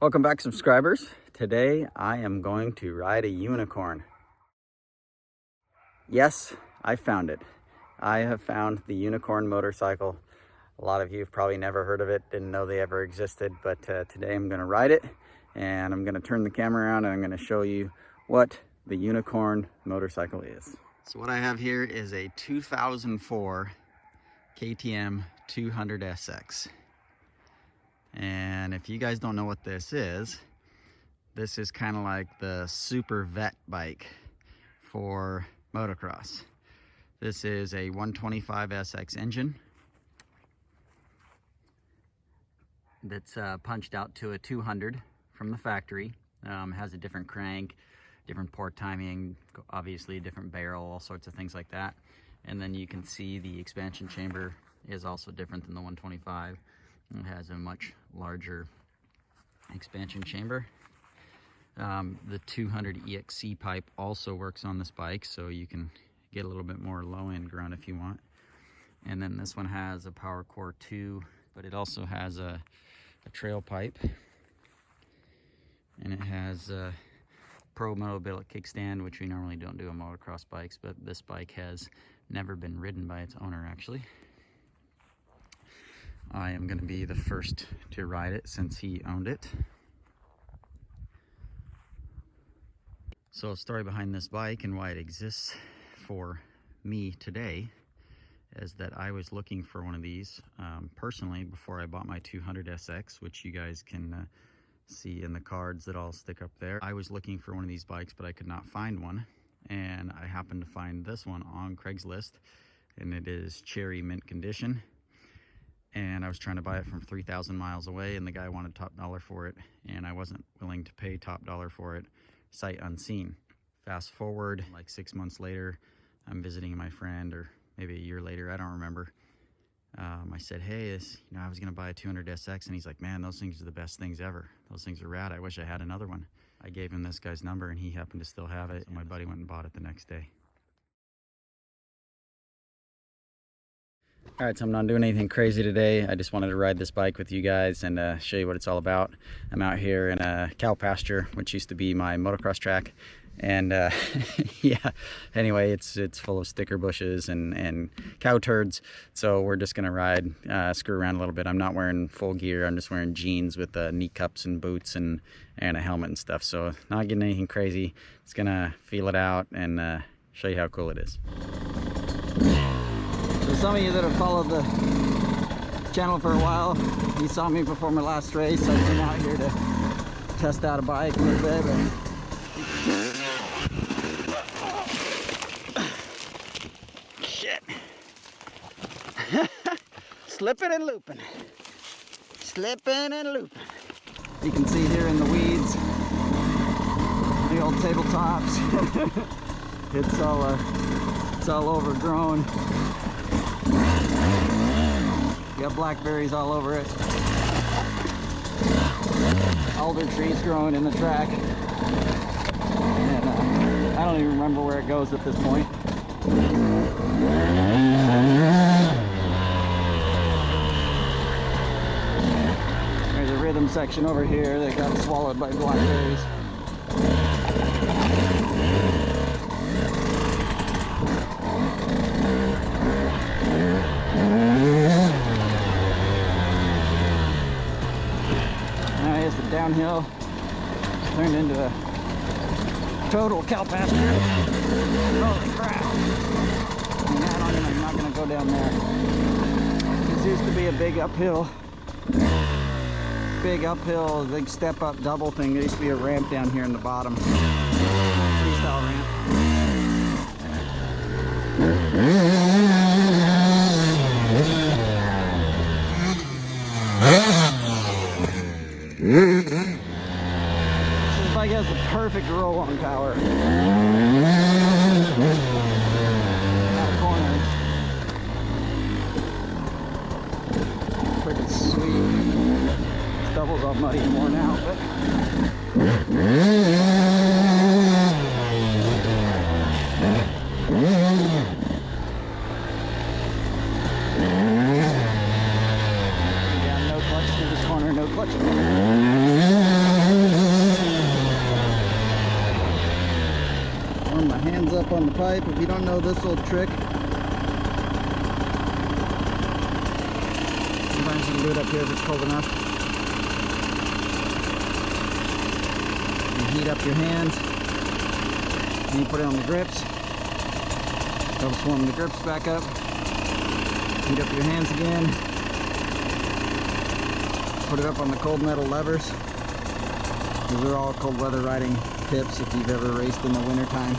Welcome back, subscribers. Today I am going to ride a unicorn. Yes, I found it. I have found the unicorn motorcycle. A lot of you have probably never heard of it, didn't know they ever existed, but today I'm going to ride it, and I'm going to turn the camera around and I'm going to show you what the unicorn motorcycle is. So what I have here is a 2004 KTM 200SX. And if you guys don't know what this is kind of like the super vet bike for motocross. This is a 125SX engine that's punched out to a 200 from the factory. Has a different crank, different port timing, obviously a different barrel, all sorts of things like that. And then you can see the expansion chamber is also different than the 125. It has a much larger expansion chamber. The 200 EXC pipe also works on this bike, so you can get a little bit more low-end grunt if you want. And then this one has a Power Core 2, but it also has a trail pipe. And it has a Pro Metal Billet kickstand, which we normally don't do on motocross bikes, but this bike has never been ridden by its owner, actually. I am going to be the first to ride it since he owned it. So, a story behind this bike and why it exists for me today is that I was looking for one of these personally before I bought my 200SX, which you guys can see in the cards that I'll stick up there. I was looking for one of these bikes, but I could not find one, and I happened to find this one on Craigslist, and it is cherry mint condition. And I was trying to buy it from 3,000 miles away, and the guy wanted top dollar for it, and I wasn't willing to pay top dollar for it sight unseen. Fast forward like 6 months later, I'm visiting my friend, or maybe a year later, I don't remember. I said, hey, I was gonna buy a 200SX, and he's like, man, those things are the best things ever. Those things are rad. I wish I had another one. I gave him this guy's number, and he happened to still have it, and my buddy went and bought it the next day. All right, so I'm not doing anything crazy today. I just wanted to ride this bike with you guys and show you what it's all about. I'm out here in a cow pasture, which used to be my motocross track. And yeah, anyway, it's full of sticker bushes and cow turds. So we're just gonna ride, screw around a little bit. I'm not wearing full gear. I'm just wearing jeans with knee cups and boots and a helmet and stuff. So not getting anything crazy. Just gonna feel it out and show you how cool it is. So some of you that have followed the channel for a while, you saw me before my last race. I came out here to test out a bike a little bit. Shit. Slipping and looping. Slipping and looping. You can see here in the weeds, the old tabletops. It's all overgrown. You got blackberries all over it. Alder trees growing in the track. And I don't even remember where it goes at this point. There's a rhythm section over here that got swallowed by blackberries. Downhill turned into a total cow pasture. Holy crap. I'm not going to go down there. This used to be a big uphill, big step up double thing. There used to be a ramp down here in the bottom. Freestyle ramp. This bike has the perfect roll-on power. Out of corners. Pretty sweet. Stubble's all muddy and worn out, but yeah, no clutch to this corner, no clutch. Hands up on the pipe. If you don't know this little trick, sometimes you can do it up here if it's cold enough. You heat up your hands, and you put it on the grips. Helps warm the grips back up. Heat up your hands again. Put it up on the cold metal levers. These are all cold weather riding tips if you've ever raced in the winter time.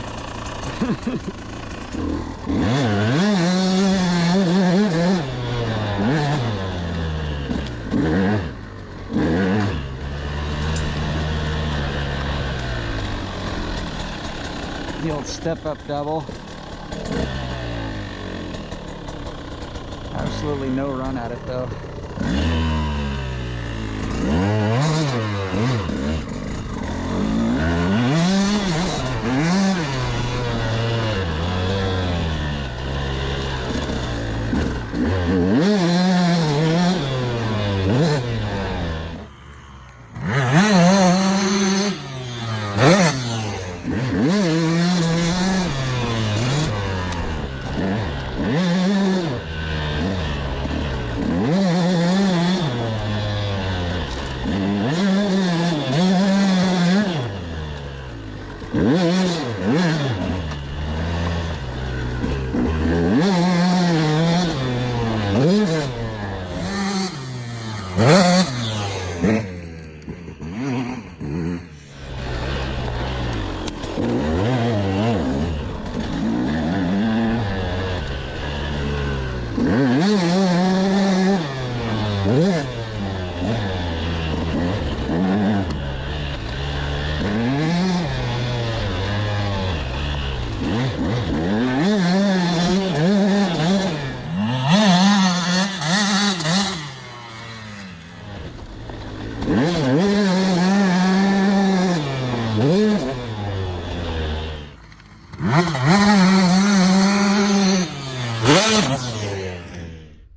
The old step up double. Absolutely no run at it though.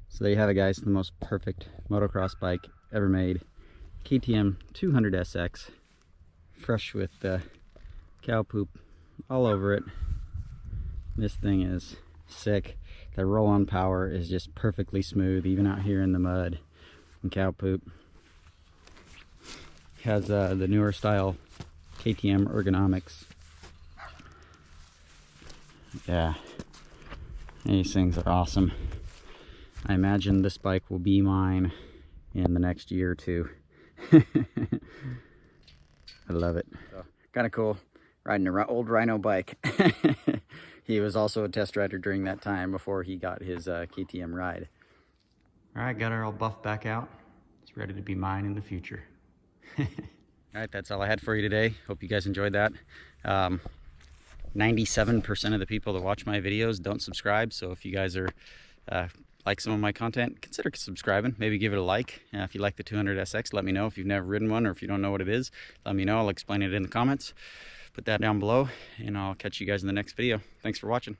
So there you have it, guys, the most perfect motocross bike ever made. KTM 200SX, fresh with cow poop all over it. This thing is sick. The roll-on power is just perfectly smooth, even out here in the mud and cow poop. Has the newer style KTM ergonomics. Yeah, these things are awesome. I imagine this bike will be mine in the next year or two. I love it. So, kind of cool riding an old Rhino bike. He was also a test rider during that time before he got his KTM ride. All right, got our old buff back out. It's ready to be mine in the future. All right, that's all I had for you today. Hope you guys enjoyed that. 97% of the people that watch my videos don't subscribe, so if you guys are like some of my content, consider subscribing. Maybe give it a like. If you like the 200SX, let me know. If you've never ridden one or if you don't know what it is, let me know. I'll explain it in the comments. Put that down below, and I'll catch you guys in the next video. Thanks for watching.